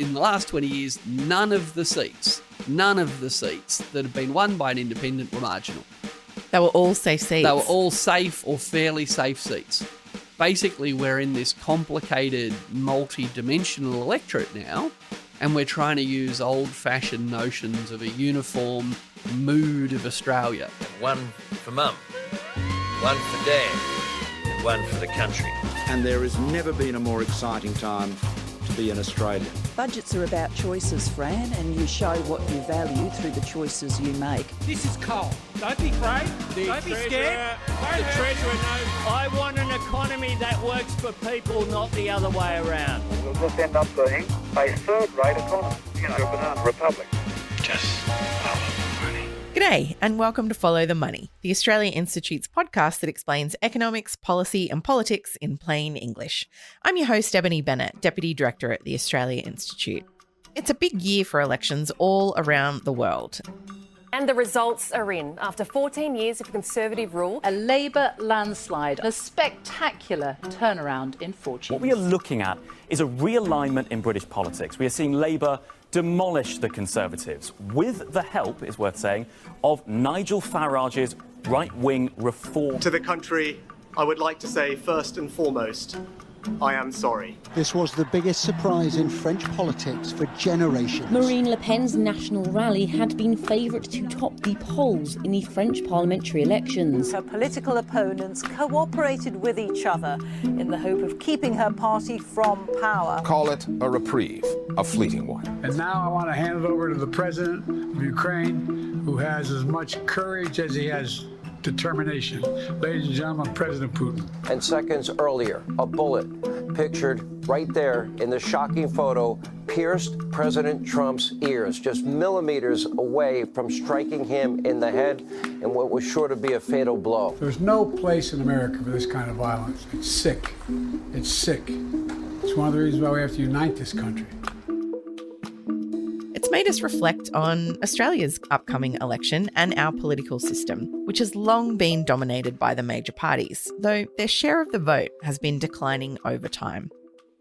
in the last 20 years, none of the seats that have been won by an independent were marginal. They were all safe seats. They were all safe or fairly safe seats. Basically, we're in this complicated, multi-dimensional electorate now, and we're trying to use old-fashioned notions of a uniform mood of Australia. One for Mum, one for Dad, and one for the country. And there has never been a more exciting time to be an Australian. Budgets are about choices, Fran, and you show what you value through the choices you make. This is coal. Don't be afraid. Don't be scared. The Treasurer knows. I want an economy that works for people, not the other way around. We'll just end up being a third-rate economy, a banana republic. Just follow the money. G'day, and welcome to Follow the Money, the Australia Institute's podcast that explains economics, policy and politics in plain English. I'm your host, Ebony Bennett, Deputy Director at the Australia Institute. It's a big year for elections all around the world. And the results are in. After 14 years of Conservative rule, A Labour landslide, a spectacular turnaround in fortune. What we are looking at is a realignment in British politics. We are seeing Labour demolish the Conservatives with the help, it's worth saying, of Nigel Farage's right-wing reform. To the country, I would like to say first and foremost, I am sorry. This was the biggest surprise in French politics for generations. Marine Le Pen's national rally had been favourite to top the polls in the French parliamentary elections. Her political opponents cooperated with each other in the hope of keeping her party from power. Call it a reprieve, a fleeting one. And now I want to hand it over to the President of Ukraine, who has as much courage as he has determination. Ladies and gentlemen, President Putin. And seconds earlier, a bullet pictured right there in the shocking photo pierced President Trump's ears, just millimeters away from striking him in the head in what was sure to be a fatal blow. There's no place in America for this kind of violence. It's sick. It's sick. It's one of the reasons why we have to unite this country. It's made us reflect on Australia's upcoming election and our political system, which has long been dominated by the major parties, though their share of the vote has been declining over time.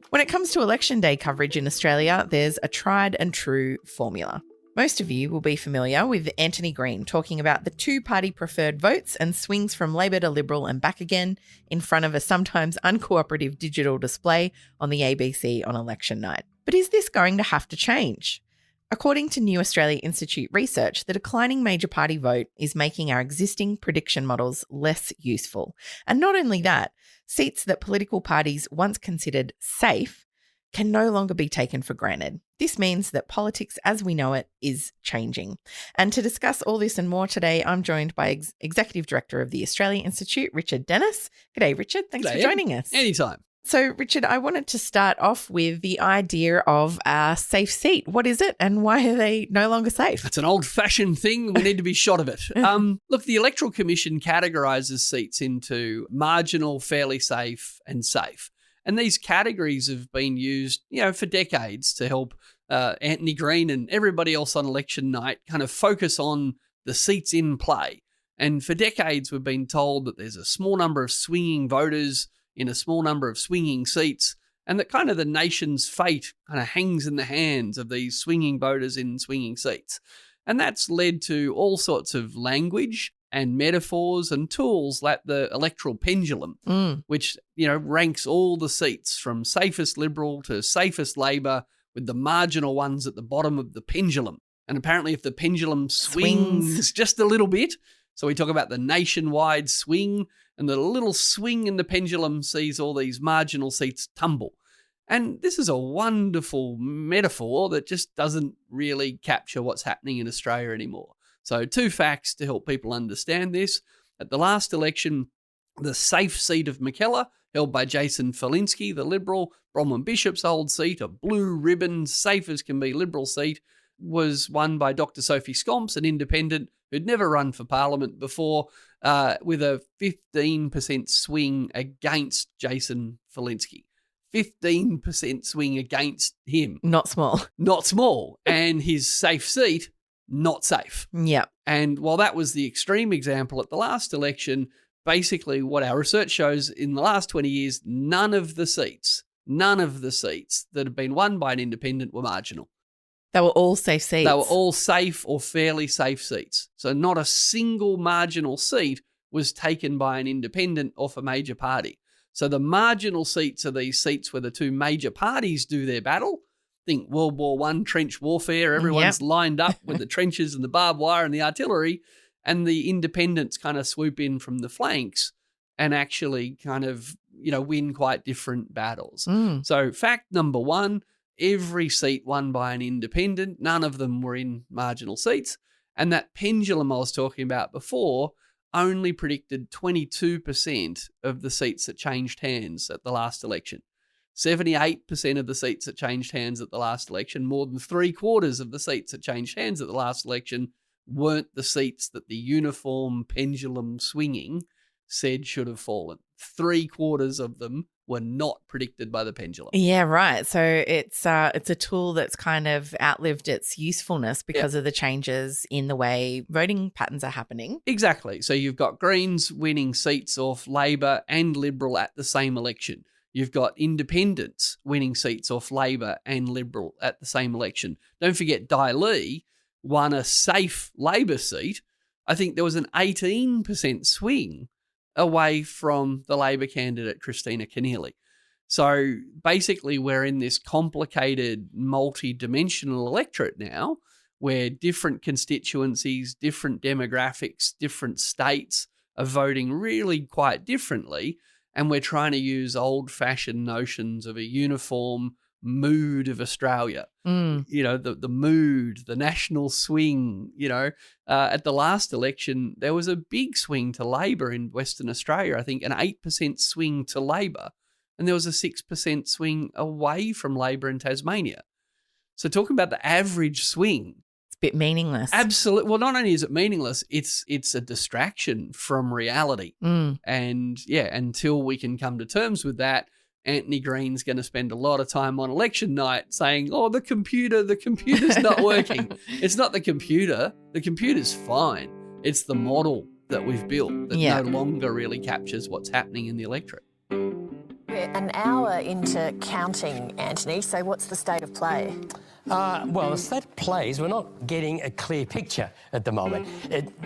When it comes to election day coverage in Australia, there's a tried and true formula. Most of you will be familiar with Anthony Green talking about the two-party preferred votes and swings from Labor to Liberal and back again in front of a sometimes uncooperative digital display on the ABC on election night. But is this going to have to change? According to New Australia Institute research, the declining major party vote is making our existing prediction models less useful. And not only that, seats that political parties once considered safe can no longer be taken for granted. This means that politics as we know it is changing. And to discuss all this and more today, I'm joined by Executive Director of the Australia Institute, Richard Dennis. G'day, Richard. Thanks for joining us. Anytime. So, Richard, I wanted to start off with the idea of a safe seat. What is it and why are they no longer safe? It's an old-fashioned thing. We need to be shot of it. Look, the Electoral Commission categorises seats into marginal, fairly safe and safe. And these categories have been used, for decades to help Anthony Green and everybody else on election night kind of focus on the seats in play. And for decades, we've been told that there's a small number of swinging voters in a small number of swinging seats, and that kind of the nation's fate kind of hangs in the hands of these swinging voters in swinging seats. And that's led to all sorts of language and metaphors and tools like the electoral pendulum, which, ranks all the seats from safest Liberal to safest Labor, with the marginal ones at the bottom of the pendulum. And apparently if the pendulum swings just a little bit, so we talk about the nationwide swing, and the little swing in the pendulum sees all these marginal seats tumble. And this is a wonderful metaphor that just doesn't really capture what's happening in Australia anymore. So 2 facts to help people understand this. At the last election, the safe seat of Mackellar, held by Jason Falinski, the Liberal, Bronwyn Bishop's old seat, a blue ribbon, safe as can be Liberal seat, was won by Dr. Sophie Scomps, an independent who'd never run for Parliament before, with a 15% swing against Jason Falinski. 15% swing against him. Not small. Not small. And his safe seat, not safe. Yeah. And while that was the extreme example at the last election, basically what our research shows in the last 20 years, none of the seats none of the seats that have been won by an independent were marginal. They were all safe seats. They were all safe or fairly safe seats. So not a single marginal seat was taken by an independent off a major party. So the marginal seats are these seats where the two major parties do their battle. Think World War I trench warfare. Everyone's lined up with the trenches and the barbed wire and the artillery, and the independents kind of swoop in from the flanks and actually kind of, win quite different battles. So fact number one, every seat won by an independent, none of them were in marginal seats. And that pendulum I was talking about before only predicted 22% of the seats that changed hands at the last election. 78% of the seats that changed hands at the last election, more than 3/4 of the seats that changed hands at the last election, weren't the seats that the uniform pendulum swinging said should have fallen. 3/4 of them were not predicted by the pendulum. Yeah, right. So it's a tool that's kind of outlived its usefulness because of the changes in the way voting patterns are happening. Exactly. So you've got Greens winning seats off Labor and Liberal at the same election. You've got independents winning seats off Labor and Liberal at the same election. Don't forget Di Lee won a safe Labor seat. I think there was an 18% swing away from the Labor candidate, Christina Keneally. So basically we're in this complicated, multi-dimensional electorate now where different constituencies, different demographics, different states are voting really quite differently. And we're trying to use old-fashioned notions of a uniform mood of Australia. The mood, the national swing. At the last election, there was a big swing to Labor in Western Australia. I think an 8% swing to Labor, and there was a 6% swing away from Labor in Tasmania. So talking about the average swing, bit meaningless. Absolutely. Well, not only is it meaningless, it's a distraction from reality. And until we can come to terms with that, Anthony Green's going to spend a lot of time on election night saying, the computer's not working. It's not the computer. The computer's fine. It's the model that we've built that no longer really captures what's happening in the electorate. We're an hour into counting, Anthony, so what's the state of play? Well, the state of play is we're not getting a clear picture at the moment.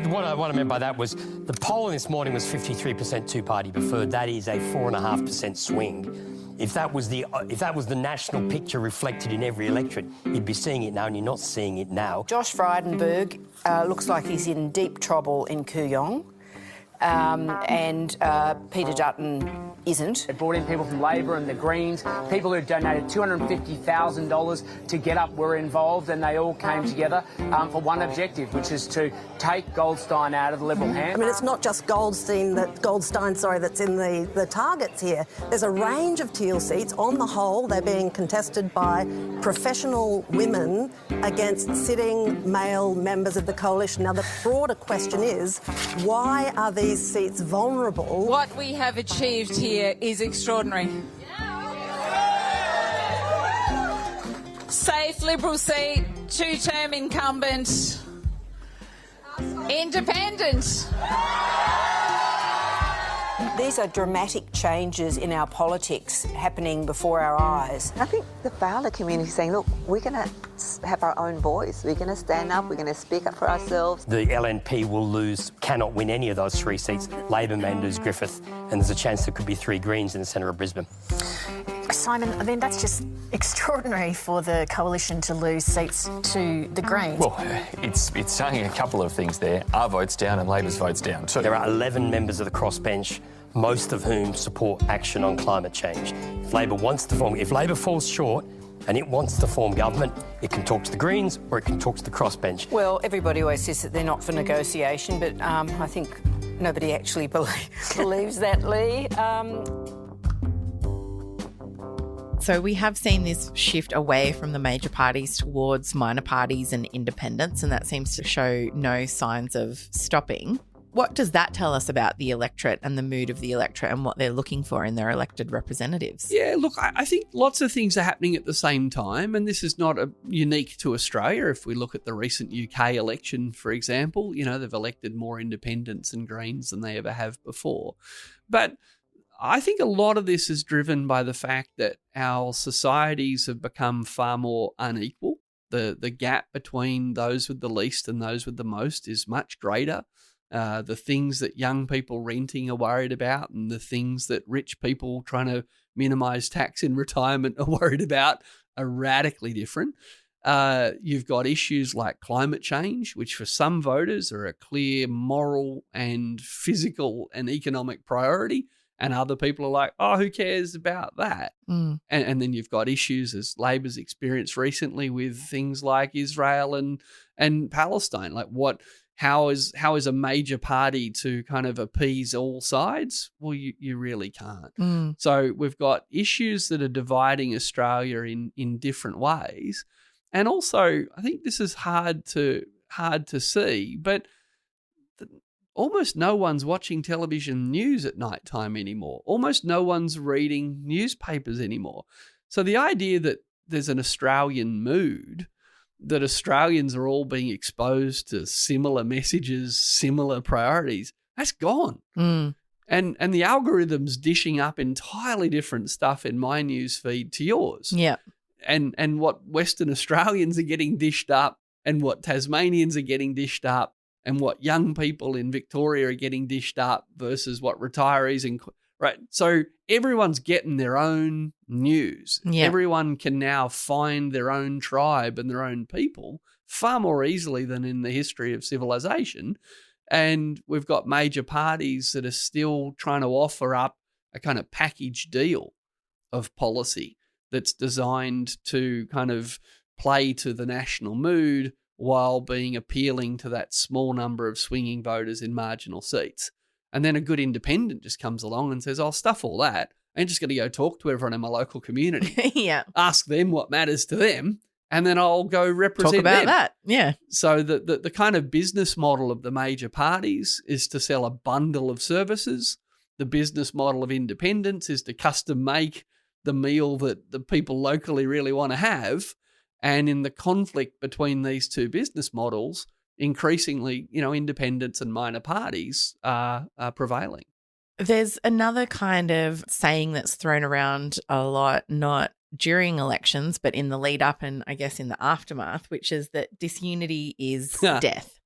What I meant by that was the poll this morning was 53% two-party preferred. That is a 4.5% swing. If that was the national picture reflected in every electorate, you'd be seeing it now, and you're not seeing it now. Josh Frydenberg looks like he's in deep trouble in Kooyong. And Peter Dutton isn't. They brought in people from Labor and the Greens, people who donated $250,000 to get up were involved, and they all came together for one objective, which is to take Goldstein out of the Liberal hand. I mean, it's not just Goldstein that's in the targets here. There's a range of teal seats. On the whole, they're being contested by professional women against sitting male members of the coalition. Now, the broader question is, why are these seats vulnerable? What we have achieved here is extraordinary. Safe Liberal seat, two-term incumbent, independent. These are dramatic changes in our politics happening before our eyes. I think the Fowler community is saying, look, we're going to have our own voice. We're going to stand up. We're going to speak up for ourselves. The LNP will lose, cannot win any of those three seats. Labor may lose Griffith, and there's a chance there could be three Greens in the centre of Brisbane. Simon, I mean, that's just extraordinary for the coalition to lose seats to the Greens. Well, it's saying a couple of things there. Our vote's down and Labor's vote's down too. There are 11 members of the crossbench, most of whom support action on climate change. If Labor falls short and it wants to form government, it can talk to the Greens or it can talk to the crossbench. Well, everybody always says that they're not for negotiation, but I think nobody actually believes that, Lee. So we have seen this shift away from the major parties towards minor parties and independents, and that seems to show no signs of stopping. What does that tell us about the electorate and the mood of the electorate and what they're looking for in their elected representatives? Yeah, look, I think lots of things are happening at the same time, and this is not unique to Australia. If we look at the recent UK election, for example, they've elected more independents and Greens than they ever have before. But I think a lot of this is driven by the fact that our societies have become far more unequal. The gap between those with the least and those with the most is much greater. The things that young people renting are worried about and the things that rich people trying to minimize tax in retirement are worried about are radically different. You've got issues like climate change, which for some voters are a clear moral and physical and economic priority. And other people are like, oh, who cares about that? And then you've got issues, as Labor's experienced recently, with things like Israel and Palestine. Like how is a major party to kind of appease all sides? Well, you really can't. So we've got issues that are dividing Australia in different ways. And also, I think this is hard to see, but almost no one's watching television news at night time anymore. Almost no one's reading newspapers anymore. So the idea that there's an Australian mood, that Australians are all being exposed to similar messages, similar priorities, that's gone. And the algorithm's dishing up entirely different stuff in my news feed to yours. Yeah. And what Western Australians are getting dished up and what Tasmanians are getting dished up and what young people in Victoria are getting dished up versus what retirees right. So everyone's getting their own news. Yeah. Everyone can now find their own tribe and their own people far more easily than in the history of civilization. And we've got major parties that are still trying to offer up a kind of package deal of policy that's designed to kind of play to the national mood while being appealing to that small number of swinging voters in marginal seats. And then a good independent just comes along and says, I'll stuff all that. I'm just going to go talk to everyone in my local community. Yeah. Ask them what matters to them, and then I'll go represent Talk about them. that. Yeah. So the kind of business model of the major parties is to sell a bundle of services. The business model of independents is to custom make the meal that the people locally really want to have. And in the conflict between these two business models, increasingly, independents and minor parties are prevailing. There's another kind of saying that's thrown around a lot, not during elections, but in the lead up and I guess in the aftermath, which is that disunity is death.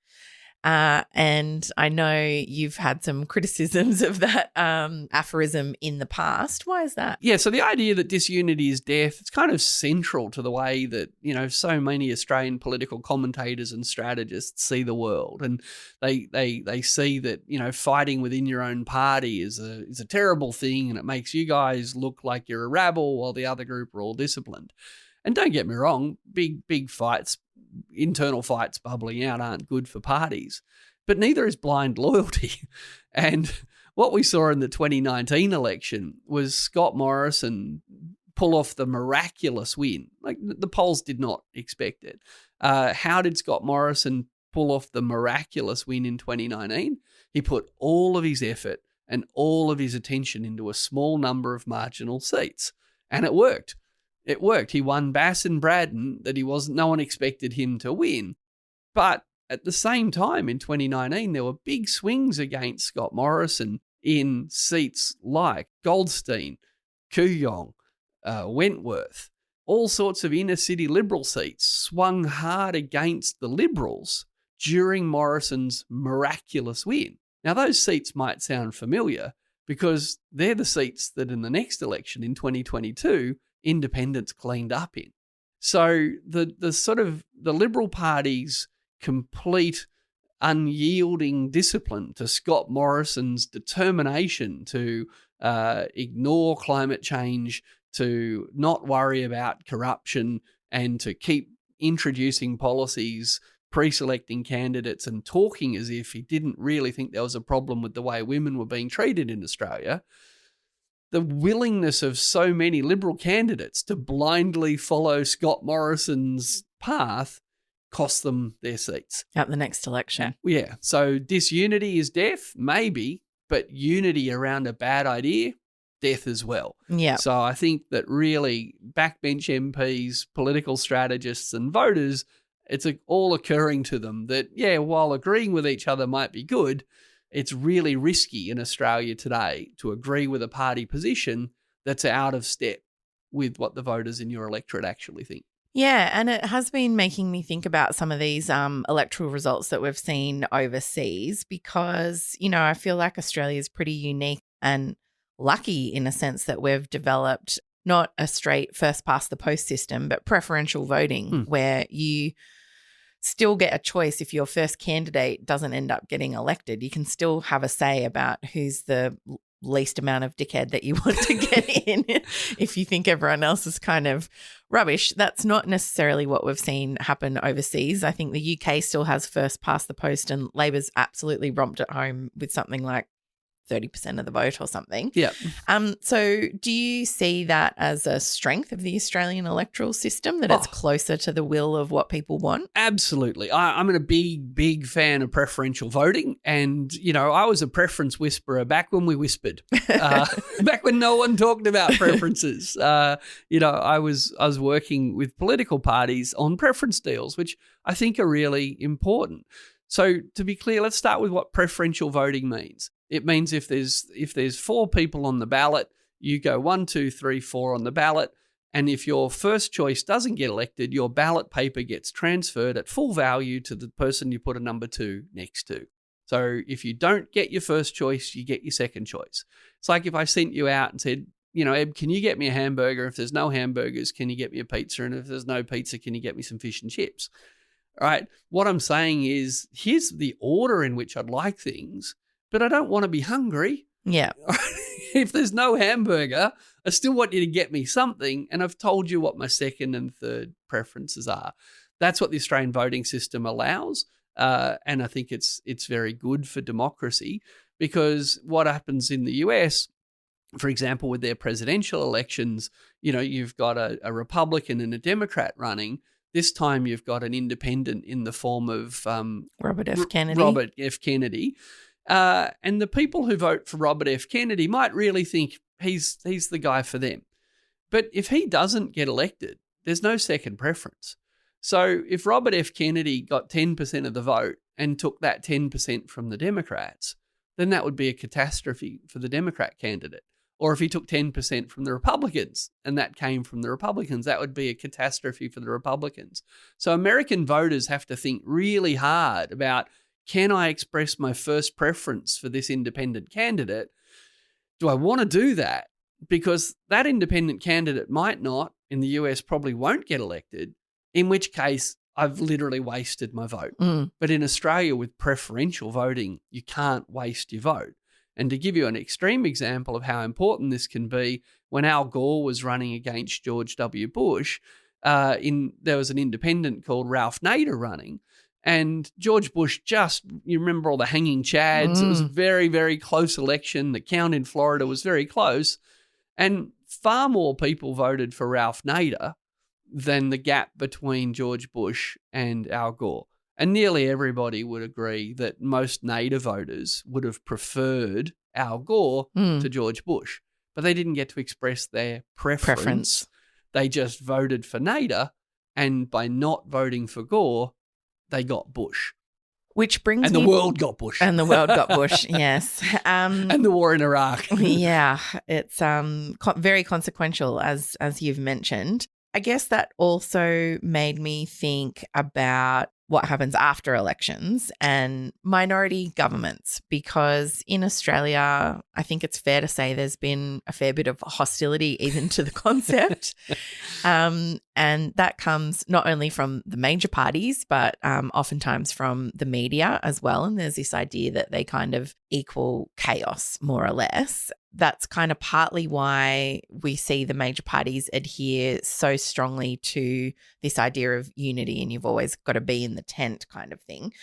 And I know you've had some criticisms of that aphorism in the past. Why is that? Yeah, so the idea that disunity is death, it's kind of central to the way that, so many Australian political commentators and strategists see the world. And they see that, fighting within your own party is a terrible thing, and it makes you guys look like you're a rabble while the other group are all disciplined. And don't get me wrong, big fights, internal fights bubbling out aren't good for parties, but neither is blind loyalty. And what we saw in the 2019 election was Scott Morrison pull off the miraculous win. Like, the polls did not expect it. How did Scott Morrison pull off the miraculous win in 2019? He put all of his effort and all of his attention into a small number of marginal seats, and it worked. It worked. He won Bass and Braddon that no one expected him to win. But at the same time in 2019, there were big swings against Scott Morrison in seats like Goldstein, Kooyong, Wentworth. All sorts of inner city Liberal seats swung hard against the Liberals during Morrison's miraculous win. Now, those seats might sound familiar because they're the seats that in the next election in 2022, independents cleaned up in. So the sort of the Liberal Party's complete unyielding discipline to Scott Morrison's determination to ignore climate change, to not worry about corruption, and to keep introducing policies, pre-selecting candidates and talking as if he didn't really think there was a problem with the way women were being treated in Australia. The willingness of so many Liberal candidates to blindly follow Scott Morrison's path cost them their seats. At the next election. Yeah. So disunity is death, maybe, but unity around a bad idea, death as well. Yeah. So I think that really backbench MPs, political strategists and voters, it's all occurring to them that, while agreeing with each other might be good, it's really risky in Australia today to agree with a party position that's out of step with what the voters in your electorate actually think. Yeah, and it has been making me think about some of these electoral results that we've seen overseas because, I feel like Australia is pretty unique and lucky in a sense that we've developed not a straight first past the post system, but preferential voting where you still get a choice if your first candidate doesn't end up getting elected. You can still have a say about who's the least amount of dickhead that you want to get in if you think everyone else is kind of rubbish. That's not necessarily what we've seen happen overseas. I think the UK still has first past the post and Labor's absolutely romped at home with something like 30% of the vote or something. Yeah. So do you see that as a strength of the Australian electoral system, that it's closer to the will of what people want? Absolutely. I'm a big fan of preferential voting. And, I was a preference whisperer back when we whispered, back when no one talked about preferences. I was working with political parties on preference deals, which I think are really important. So to be clear, let's start with what preferential voting means. It means if there's 4 people on the ballot, you go 1, 2, 3, 4 on the ballot. And if your first choice doesn't get elected, your ballot paper gets transferred at full value to the person you put a number 2 next to. So if you don't get your first choice, you get your second choice. It's like if I sent you out and said, Eb, can you get me a hamburger? If there's no hamburgers, can you get me a pizza? And if there's no pizza, can you get me some fish and chips? All right. What I'm saying is, here's the order in which I'd like things, but I don't want to be hungry. Yeah. If there's no hamburger, I still want you to get me something, and I've told you what my second and third preferences are. That's what the Australian voting system allows, and I think it's very good for democracy, because what happens in the US, for example, with their presidential elections, you've got a Republican and a Democrat running. This time you've got an independent in the form of Robert F. Kennedy. Robert F. Kennedy. And the people who vote for Robert F. Kennedy might really think he's the guy for them. But if he doesn't get elected, there's no second preference. So if Robert F. Kennedy got 10% of the vote and took that 10% from the Democrats, then that would be a catastrophe for the Democrat candidate. Or if he took 10% from the Republicans and that came from the Republicans, that would be a catastrophe for the Republicans. So American voters have to think really hard about, can I express my first preference for this independent candidate? Do I want to do that? Because that independent candidate might not, in the US probably won't get elected, in which case I've literally wasted my vote. But in Australia with preferential voting, you can't waste your vote. And to give you an extreme example of how important this can be, when Al Gore was running against George W. Bush, there was an independent called Ralph Nader running. And George Bush you remember all the hanging chads. It was a very, very close election. The count in Florida was very close. And far more people voted for Ralph Nader than the gap between George Bush and Al Gore. And nearly everybody would agree that most Nader voters would have preferred Al Gore to George Bush. But they didn't get to express their preference. They just voted for Nader. And by not voting for Gore, they got Bush. Which brings And the world got Bush. And the world got Bush, yes. And the war in Iraq. Yeah, it's very consequential, as you've mentioned. I guess that also made me think about what happens after elections and minority governments, because in Australia, I think it's fair to say there's been a fair bit of hostility even to the concept. And that comes not only from the major parties, but oftentimes from the media as well. And there's this idea that they kind of equal chaos, more or less. That's kind of partly why we see the major parties adhere so strongly to this idea of unity and you've always got to be in the tent kind of thing.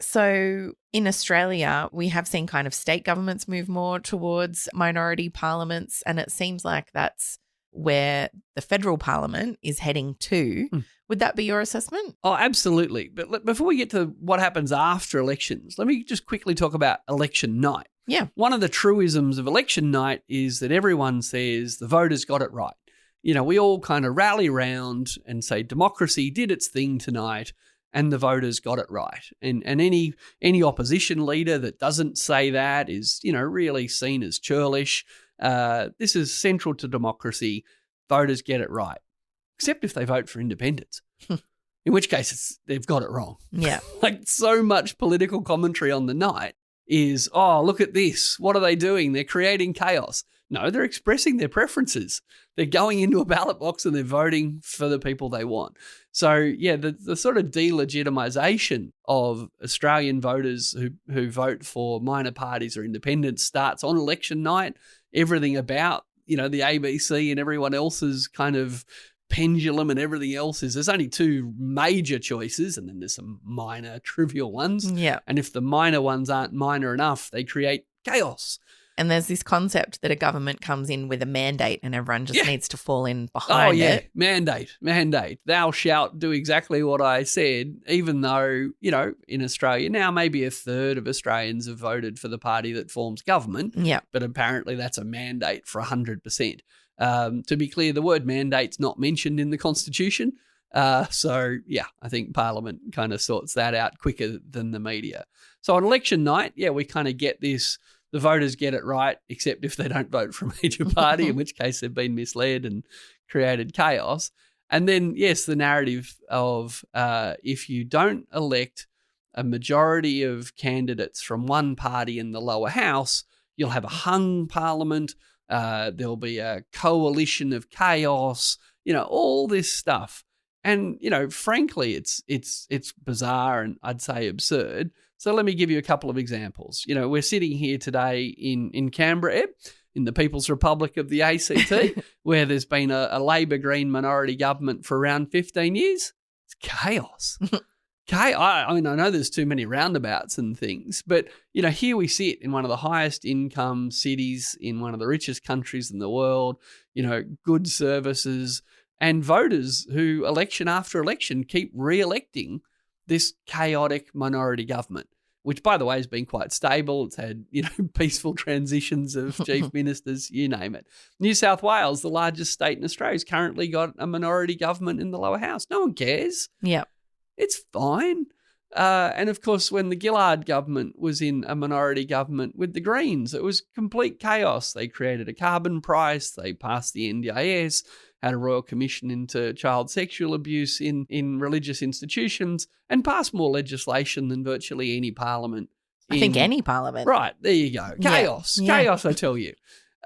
So in Australia, we have seen kind of state governments move more towards minority parliaments, and it seems like that's where the federal parliament is heading to. Would that be your assessment? Oh, absolutely. But before we get to what happens after elections, let me just quickly talk about election night. Yeah. One of the truisms of election night is that everyone says the voters got it right. We all kind of rally around and say democracy did its thing tonight and the voters got it right. And any opposition leader that doesn't say that is, really seen as churlish. This is central to democracy. Voters get it right, except if they vote for independence, in which case they've got it wrong. Yeah. Like so much political commentary on the night is, oh, look at this. What are they doing? They're creating chaos. No, they're expressing their preferences. They're going into a ballot box and they're voting for the people they want. So, yeah, the sort of delegitimization of Australian voters who vote for minor parties or independents starts on election night. Everything about, the ABC and everyone else's kind of pendulum and everything else is there's only two major choices and then there's some minor trivial ones. Yeah. And if the minor ones aren't minor enough, they create chaos. And there's this concept that a government comes in with a mandate and everyone just needs to fall in behind it. Mandate. Thou shalt do exactly what I said, even though, in Australia now maybe a third of Australians have voted for the party that forms government. Yeah. But apparently that's a mandate for 100%. To be clear, the word mandate's not mentioned in the Constitution. So, I think Parliament kind of sorts that out quicker than the media. So on election night, we kind of get this. The voters get it right, except if they don't vote for a major party, in which case they've been misled and created chaos. And then, yes, the narrative of if you don't elect a majority of candidates from one party in the lower house, you'll have a hung parliament. There'll be a coalition of chaos, all this stuff. And, frankly, it's bizarre and I'd say absurd. So let me give you a couple of examples. We're sitting here today in Canberra, in the People's Republic of the ACT, where there's been a Labor Green minority government for around 15 years. It's chaos. I mean, I know there's too many roundabouts and things, but, here we sit in one of the highest income cities in one of the richest countries in the world, good services, and voters who election after election keep re-electing this chaotic minority government, which, by the way, has been quite stable. It's had, peaceful transitions of chief ministers, you name it. New South Wales, the largest state in Australia, has currently got a minority government in the lower house. No one cares. Yeah. It's fine. And, of course, when the Gillard government was in a minority government with the Greens, it was complete chaos. They created a carbon price. They passed the NDIS, had a royal commission into child sexual abuse in religious institutions, and passed more legislation than virtually any parliament. I think any parliament. Right, there you go. Chaos. Yeah. Chaos, I tell you.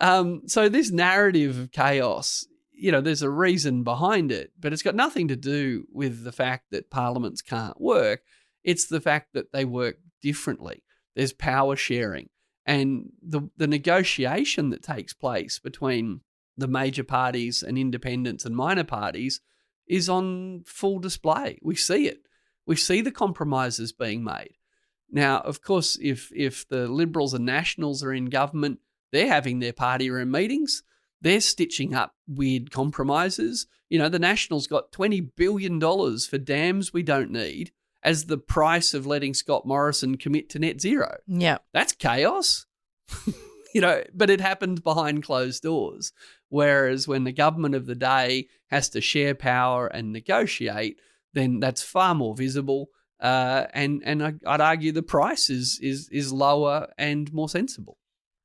So this narrative of chaos, there's a reason behind it, but it's got nothing to do with the fact that parliaments can't work. It's the fact that they work differently. There's power sharing. And the negotiation that takes place between the major parties and independents and minor parties is on full display. We see it. We see the compromises being made. Now, of course, if the Liberals and Nationals are in government, they're having their party room meetings. They're stitching up weird compromises. The Nationals got $20 billion for dams we don't need as the price of letting Scott Morrison commit to net zero. Yeah. That's chaos. But it happened behind closed doors. Whereas when the government of the day has to share power and negotiate, then that's far more visible. And I'd argue the price is lower and more sensible.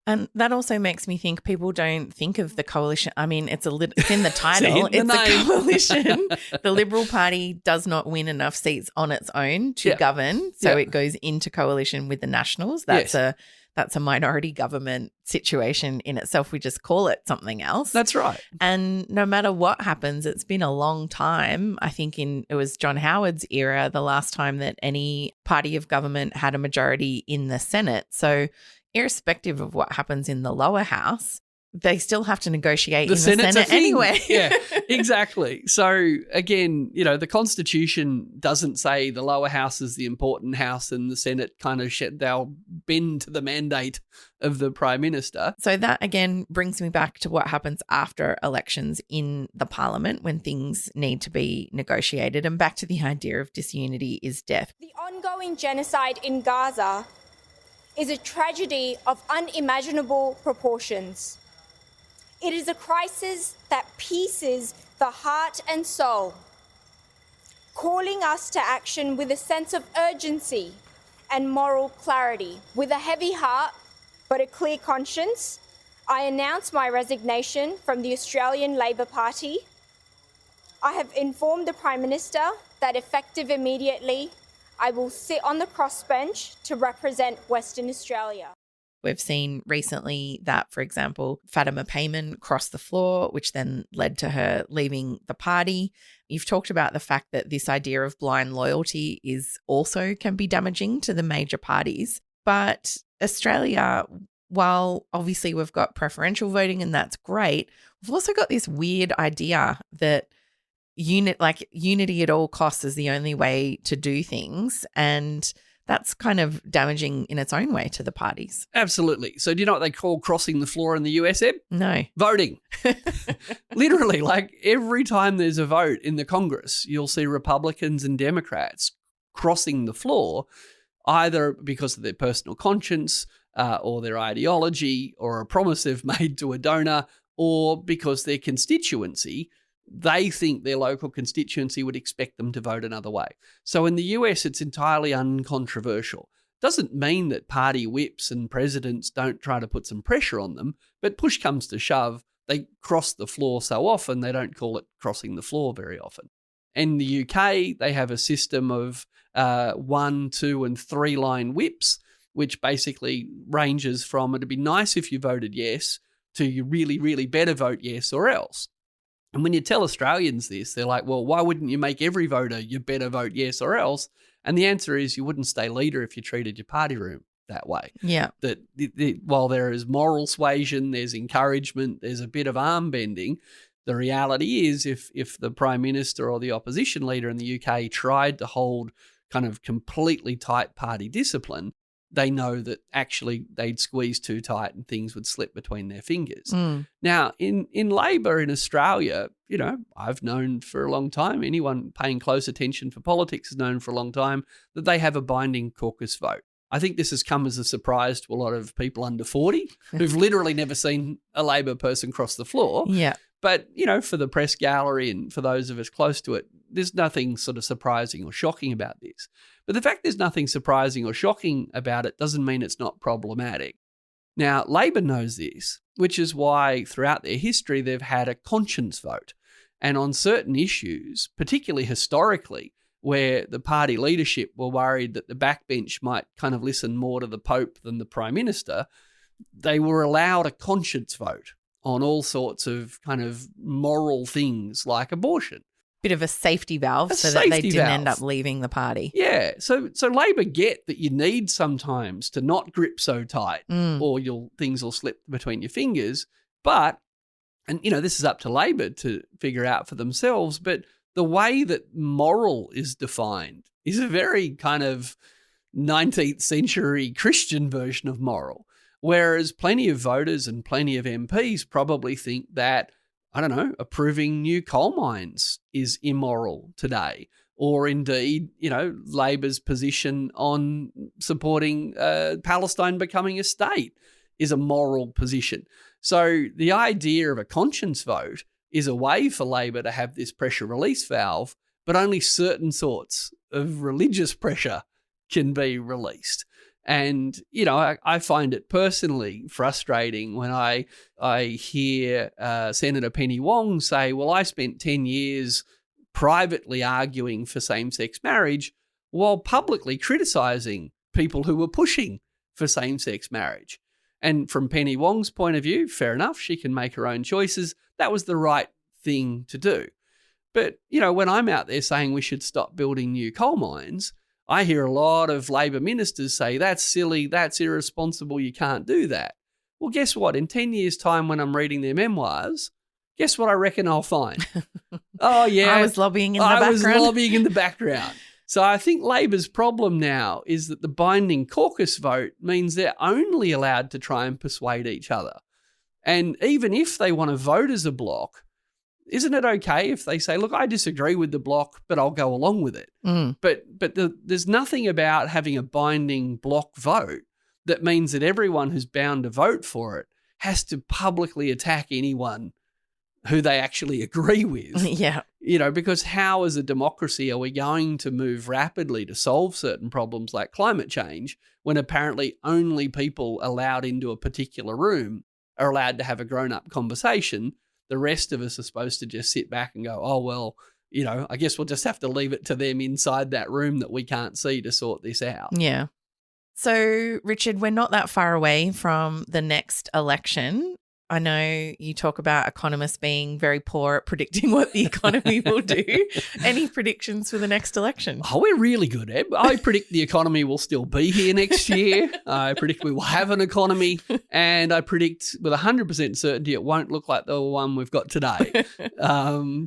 And that also makes me think people don't think of the coalition. I mean, it's in the title. It's a coalition. The Liberal Party does not win enough seats on its own to govern, so it goes into coalition with the Nationals. That's a minority government situation in itself. We just call it something else. That's right. And no matter what happens, it's been a long time. I think it was John Howard's era, the last time that any party of government had a majority in the Senate. So irrespective of what happens in the lower house, they still have to negotiate in the Senate anyway. Yeah, exactly. So again, the Constitution doesn't say the lower house is the important house and the Senate kind of they'll bend to the mandate of the Prime Minister. So that again brings me back to what happens after elections in the Parliament when things need to be negotiated, and back to the idea of disunity is death. The ongoing genocide in Gaza is a tragedy of unimaginable proportions. It is a crisis that pierces the heart and soul, calling us to action with a sense of urgency and moral clarity. With a heavy heart but a clear conscience, I announce my resignation from the Australian Labor Party. I have informed the Prime Minister that effective immediately, I will sit on the crossbench to represent Western Australia. We've seen recently that, for example, Fatima Payman crossed the floor, which then led to her leaving the party. You've talked about the fact that this idea of blind loyalty is also can be damaging to the major parties. But Australia, while obviously we've got preferential voting and that's great, we've also got this weird idea that unity at all costs is the only way to do things. And that's kind of damaging in its own way to the parties. Absolutely. So do you know what they call crossing the floor in the US, Eb? No. Voting. Literally, like every time there's a vote in the Congress, you'll see Republicans and Democrats crossing the floor, either because of their personal conscience or their ideology or a promise they've made to a donor, or because their constituency, they think their local constituency would expect them to vote another way. So in the US, it's entirely uncontroversial. Doesn't mean that party whips and presidents don't try to put some pressure on them, but push comes to shove, they cross the floor so often, they don't call it crossing the floor very often. In the UK, they have a system of 1, 2, and 3 line whips, which basically ranges from it'd be nice if you voted yes to you really, really better vote yes or else. And when you tell Australians this, they're like, well, why wouldn't you make every voter you better vote yes or else? And the answer is you wouldn't stay leader if you treated your party room that way. Yeah. That while there is moral suasion, there's encouragement, there's a bit of arm bending, the reality is if the Prime Minister or the opposition leader in the UK tried to hold kind of completely tight party discipline, they know that actually they'd squeeze too tight and things would slip between their fingers. Now, in Labor in Australia, you know, I've known for a long time, anyone paying close attention for politics has known for a long time that they have a binding caucus vote. I think this has come as a surprise to a lot of people under 40 who've literally never seen a Labor person cross the floor. Yeah. But, you know, for the press gallery and for those of us close to it, there's nothing sort of surprising or shocking about this. But the fact there's nothing surprising or shocking about it doesn't mean it's not problematic. Now, Labor knows this, which is why throughout their history they've had a conscience vote. And on certain issues, particularly historically, where the party leadership were worried that the backbench might kind of listen more to the Pope than the Prime Minister, they were allowed a conscience vote on all sorts of kind of moral things like abortion. Bit of a safety valve so that they didn't end up leaving the party. Yeah. So Labor get that you need sometimes to not grip so tight or things will slip between your fingers. But, and you know, this is up to Labor to figure out for themselves, but the way that moral is defined is a very kind of 19th century Christian version of moral. Whereas plenty of voters and plenty of MPs probably think that, I don't know, approving new coal mines is immoral today. Or indeed, you know, Labor's position on supporting Palestine becoming a state is a moral position. So the idea of a conscience vote is a way for Labor to have this pressure release valve, but only certain sorts of religious pressure can be released. And, you know, I find it personally frustrating when I hear Senator Penny Wong say, well, I spent 10 years privately arguing for same-sex marriage while publicly criticising people who were pushing for same-sex marriage. And from Penny Wong's point of view, fair enough, she can make her own choices. That was the right thing to do. But, you know, when I'm out there saying we should stop building new coal mines, I hear a lot of Labor ministers say, that's silly, that's irresponsible, you can't do that. Well, guess what? In 10 years' time when I'm reading their memoirs, guess what I reckon I'll find? Oh, yeah. I was lobbying in the background. I was lobbying in the background. So I think Labor's problem now is that the binding caucus vote means they're only allowed to try and persuade each other. And even if they want to vote as a bloc, isn't it okay if they say, look, I disagree with the bloc, but I'll go along with it? But there's nothing about having a binding bloc vote that means that everyone who's bound to vote for it has to publicly attack anyone who they actually agree with. Yeah. Because how as a democracy are we going to move rapidly to solve certain problems like climate change when apparently only people allowed into a particular room are allowed to have a grown-up conversation? The rest of us are supposed to just sit back and go, oh, well, I guess we'll just have to leave it to them inside that room that we can't see to sort this out. Yeah. So, Richard, we're not that far away from the next election. I know you talk about economists being very poor at predicting what the economy will do. Any predictions for the next election? Oh, we're really good, Eb. I predict the economy will still be here next year. I predict we will have an economy, and I predict with 100% certainty it won't look like the one we've got today.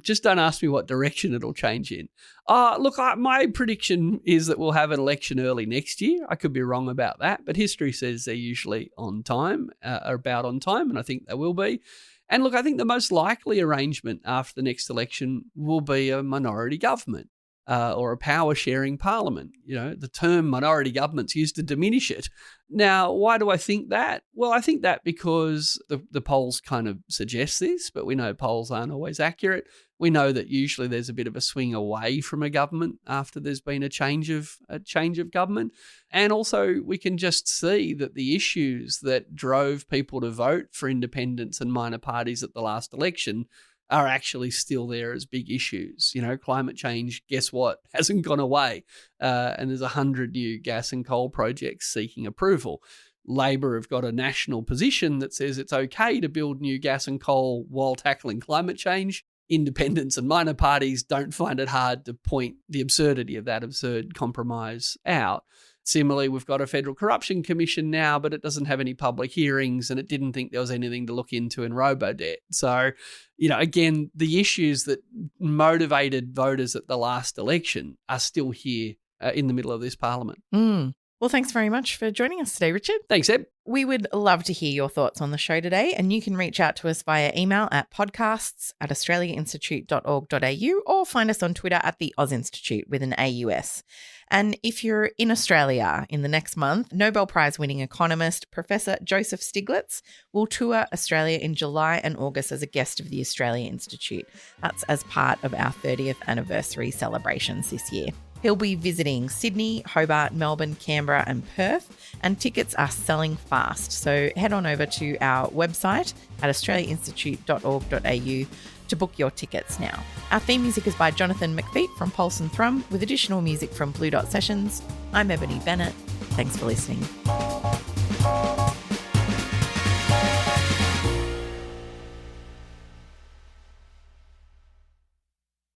Just don't ask me what direction it'll change in. Look, my prediction is that we'll have an election early next year. I could be wrong about that, but history says they're usually on time, about on time, and I think they will be. And look, I think the most likely arrangement after the next election will be a minority government or a power-sharing parliament. The term minority government's used to diminish it. Now, why do I think that? Well, I think that because the polls kind of suggest this, but we know polls aren't always accurate. We know that usually there's a bit of a swing away from a government after there's been a change of government. And also we can just see that the issues that drove people to vote for independents and minor parties at the last election are actually still there as big issues. Climate change, guess what, hasn't gone away. And there's 100 new gas and coal projects seeking approval. Labor have got a national position that says it's okay to build new gas and coal while tackling climate change. Independents and minor parties don't find it hard to point the absurdity of that absurd compromise out. Similarly, we've got a Federal Corruption Commission now, but it doesn't have any public hearings and it didn't think there was anything to look into in robo-debt. So, again, the issues that motivated voters at the last election are still here in the middle of this parliament. Well, thanks very much for joining us today, Richard. Thanks, Eb. We would love to hear your thoughts on the show today, and you can reach out to us via email at podcasts@australiainstitute.org.au or find us on Twitter at the Oz Institute with an AUS. And if you're in Australia in the next month, Nobel Prize winning economist Professor Joseph Stiglitz will tour Australia in July and August as a guest of the Australia Institute. That's as part of our 30th anniversary celebrations this year. He'll be visiting Sydney, Hobart, Melbourne, Canberra and Perth, and tickets are selling fast. So head on over to our website at australiainstitute.org.au to book your tickets now. Our theme music is by Jonathan McFeet from Pulse and Thrum, with additional music from Blue Dot Sessions. I'm Ebony Bennett. Thanks for listening.